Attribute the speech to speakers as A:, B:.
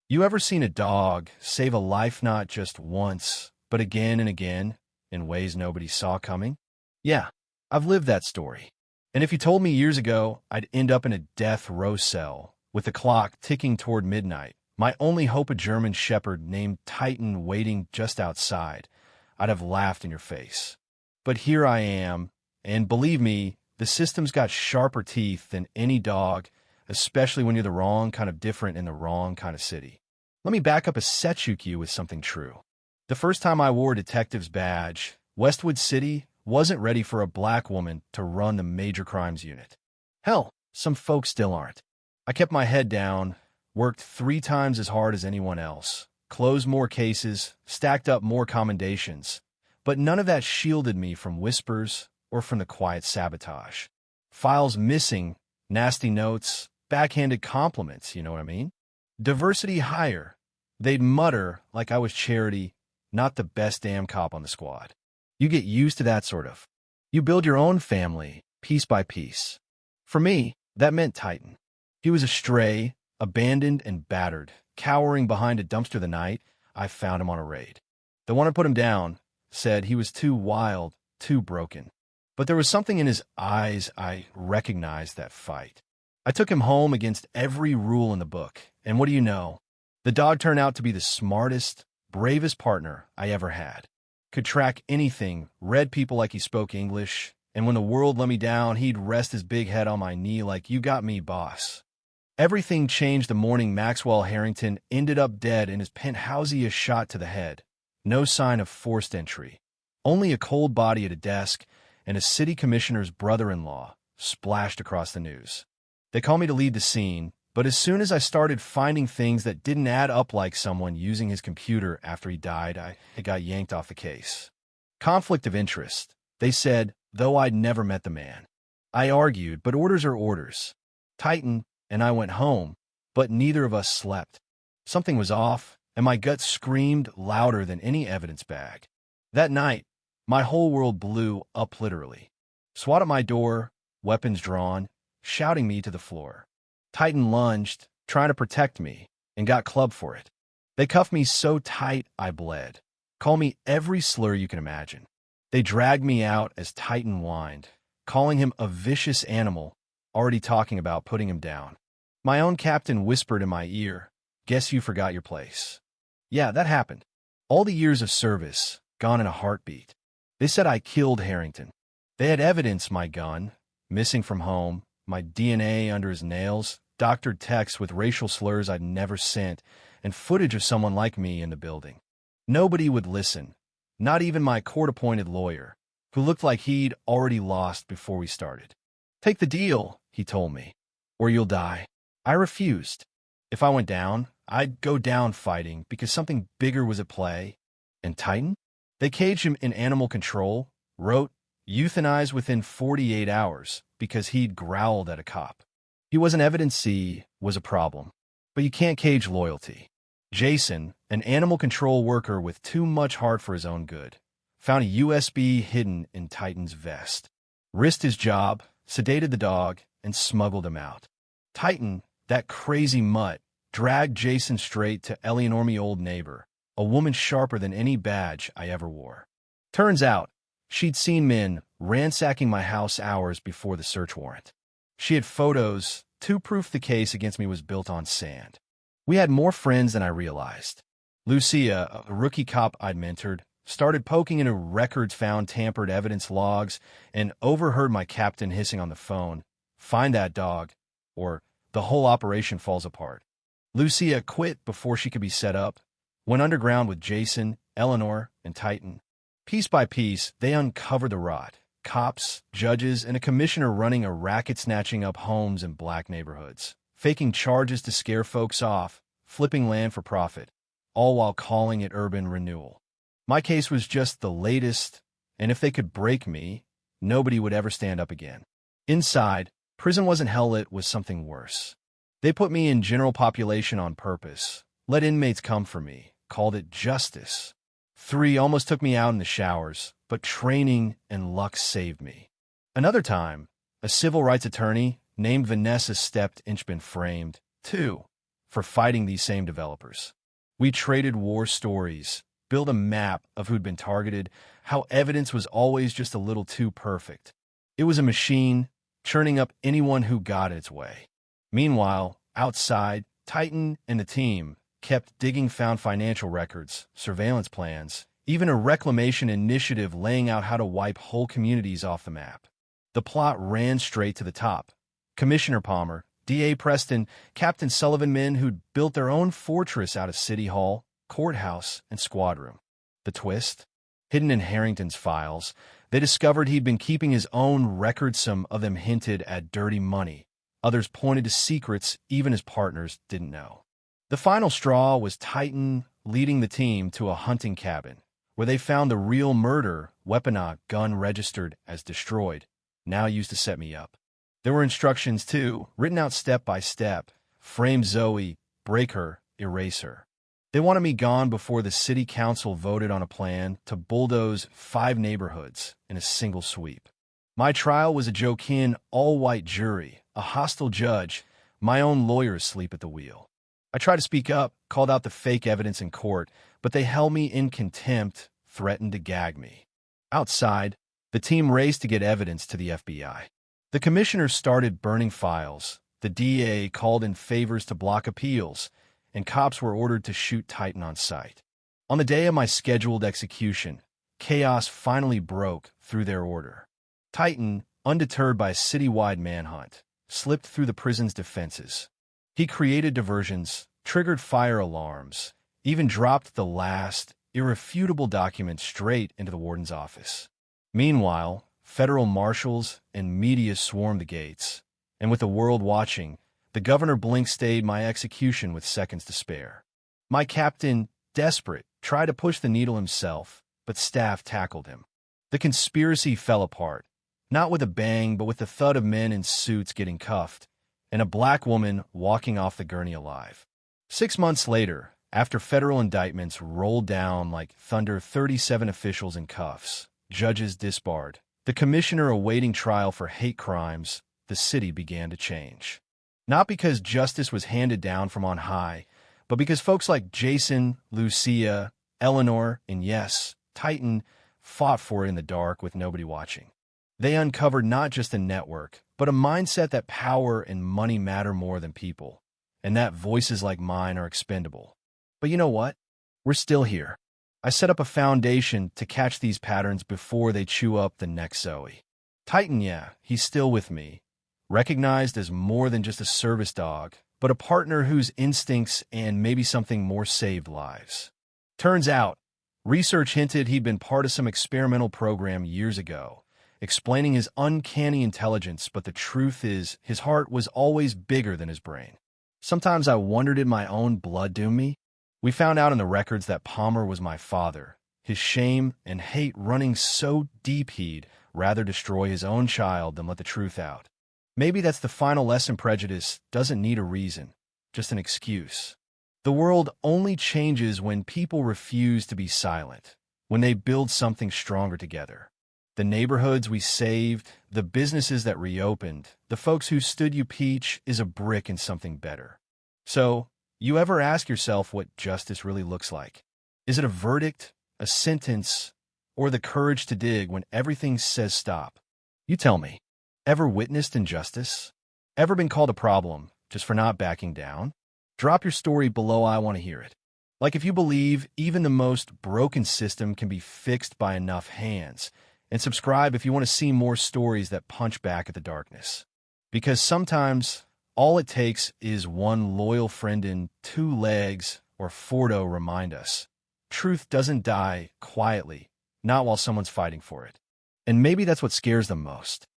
A: You ever seen a dog save a life not just once, but again and again, in ways nobody saw coming? Yeah, I've lived that story. And if you told me years ago I'd end up in a death row cell, with the clock ticking toward midnight, my only hope a German shepherd named Titan waiting just outside, I'd have laughed in your face. But here I am, and believe me, the system's got sharper teeth than any dog, especially when you're the wrong kind of different in the wrong kind of city. Let me back up a Setsukyu with something true. The first time I wore a detective's badge, Westwood City wasn't ready for a black woman to run the major crimes unit. Hell, some folks still aren't. I kept my head down, worked 3 times as hard as anyone else, closed more cases, stacked up more commendations, but none of that shielded me from whispers or from the quiet sabotage. Files missing, nasty notes, backhanded compliments, you know what I mean? Diversity hire. They'd mutter like I was Charity, not the best damn cop on the squad. You get used to that sort of. You build your own family, piece by piece. For me, that meant Titan. He was a stray, abandoned and battered, cowering behind a dumpster the night I found him on a raid. The one who put him down said he was too wild, too broken. But there was something in his eyes I recognized that fight. I took him home against every rule in the book, and what do you know? The dog turned out to be the smartest, bravest partner I ever had. Could track anything, read people like he spoke English, and when the world let me down, he'd rest his big head on my knee like, "You got me, boss." Everything changed the morning Maxwell Harrington ended up dead in his penthouse-ish shot to the head. No sign of forced entry. Only a cold body at a desk and a city commissioner's brother-in-law splashed across the news. They called me to lead the scene, but as soon as I started finding things that didn't add up, like someone using his computer after he died, I got yanked off the case. Conflict of interest, they said, though I'd never met the man. I argued, but orders are orders. Titan and I went home, but neither of us slept. Something was off, and my gut screamed louder than any evidence bag. That night, my whole world blew up literally. SWAT at my door, weapons drawn, shouting me to the floor. Titan lunged, trying to protect me, and got clubbed for it. They cuffed me so tight I bled. Called me every slur you can imagine. They dragged me out as Titan whined, calling him a vicious animal, already talking about putting him down. My own captain whispered in my ear, "Guess you forgot your place." Yeah, that happened. All the years of service, gone in a heartbeat. They said I killed Harrington. They had evidence: my gun, missing from home, my DNA under his nails, doctored texts with racial slurs I'd never sent, and footage of someone like me in the building. Nobody would listen, not even my court-appointed lawyer, who looked like he'd already lost before we started. "Take the deal," he told me, "or you'll die." I refused. If I went down, I'd go down fighting because something bigger was at play. And Titan? They caged him in animal control, wrote, "Euthanized within 48 hours because he'd growled at a cop." He wasn't evidence C was a problem, but you can't cage loyalty. Jason, an animal control worker with too much heart for his own good, found a USB hidden in Titan's vest, risked his job, sedated the dog, and smuggled him out. Titan, that crazy mutt, dragged Jason straight to Eleanor, me old neighbor, a woman sharper than any badge I ever wore. Turns out, she'd seen men ransacking my house hours before the search warrant. She had photos to proof the case against me was built on sand. We had more friends than I realized. Lucia, a rookie cop I'd mentored, started poking into records found tampered evidence logs and overheard my captain hissing on the phone, "Find that dog, or the whole operation falls apart." Lucia quit before she could be set up, went underground with Jason, Eleanor, and Titan. Piece by piece, they uncovered the rot. Cops, judges, and a commissioner running a racket snatching up homes in black neighborhoods, faking charges to scare folks off, flipping land for profit, all while calling it urban renewal. My case was just the latest, and if they could break me, nobody would ever stand up again. Inside, prison wasn't hell, it was something worse. They put me in general population on purpose, let inmates come for me, called it justice. 3 almost took me out in the showers, but training and luck saved me. Another time, a civil rights attorney named Vanessa stepped Inchbin framed. 2. for fighting these same developers. We traded war stories, built a map of who'd been targeted, how evidence was always just a little too perfect. It was a machine, churning up anyone who got its way. Meanwhile, outside, Titan and the team kept digging found financial records, surveillance plans, even a reclamation initiative laying out how to wipe whole communities off the map. The plot ran straight to the top. Commissioner Palmer, D.A. Preston, Captain Sullivan, men who'd built their own fortress out of City Hall, courthouse, and squad room. The twist? Hidden in Harrington's files, they discovered he'd been keeping his own records. Some of them hinted at dirty money. Others pointed to secrets even his partners didn't know. The final straw was Titan leading the team to a hunting cabin, where they found the real murder weapon, gun registered as destroyed, now used to set me up. There were instructions, too, written out step by step. Frame Zoe, break her, erase her. They wanted me gone before the city council voted on a plan to bulldoze 5 neighborhoods in a single sweep. My trial was a Jokin all-white jury, a hostile judge, my own lawyers asleep at the wheel. I tried to speak up, called out the fake evidence in court, but they held me in contempt, threatened to gag me. Outside, the team raced to get evidence to the FBI. The commissioner started burning files, the DA called in favors to block appeals, and cops were ordered to shoot Titan on sight. On the day of my scheduled execution, chaos finally broke through their order. Titan, undeterred by a citywide manhunt, slipped through the prison's defenses. He created diversions, triggered fire alarms, even dropped the last, irrefutable document straight into the warden's office. Meanwhile, federal marshals and media swarmed the gates, and with the world watching, the governor blink-stayed my execution with seconds to spare. My captain, desperate, tried to push the needle himself, but staff tackled him. The conspiracy fell apart, not with a bang, but with the thud of men in suits getting cuffed, and a black woman walking off the gurney alive. 6 months later, after federal indictments rolled down like thunder, 37 officials in cuffs, judges disbarred, the commissioner awaiting trial for hate crimes, the city began to change. Not because justice was handed down from on high, but because folks like Jason, Lucia, Eleanor, and yes, Titan fought for it in the dark with nobody watching. They uncovered not just a network, but a mindset that power and money matter more than people, and that voices like mine are expendable. But you know what? We're still here. I set up a foundation to catch these patterns before they chew up the next Zoe. Titan, yeah, he's still with me, recognized as more than just a service dog, but a partner whose instincts and maybe something more saved lives. Turns out, research hinted he'd been part of some experimental program years ago, explaining his uncanny intelligence, but the truth is, his heart was always bigger than his brain. Sometimes I wondered, did my own blood doom me? We found out in the records that Palmer was my father, his shame and hate running so deep he'd rather destroy his own child than let the truth out. Maybe that's the final lesson: prejudice doesn't need a reason, just an excuse. The world only changes when people refuse to be silent, when they build something stronger together. The neighborhoods we saved, the businesses that reopened, the folks who stood you peach is a brick in something better. So, you ever ask yourself what justice really looks like? Is it a verdict, a sentence, or the courage to dig when everything says stop? You tell me. Ever witnessed injustice? Ever been called a problem just for not backing down? Drop your story below, I want to hear it. Like if you believe even the most broken system can be fixed by enough hands. And subscribe if you want to see more stories that punch back at the darkness. Because sometimes all it takes is one loyal friend in 2 legs or Fordo remind us. Truth doesn't die quietly, not while someone's fighting for it. And maybe that's what scares them most.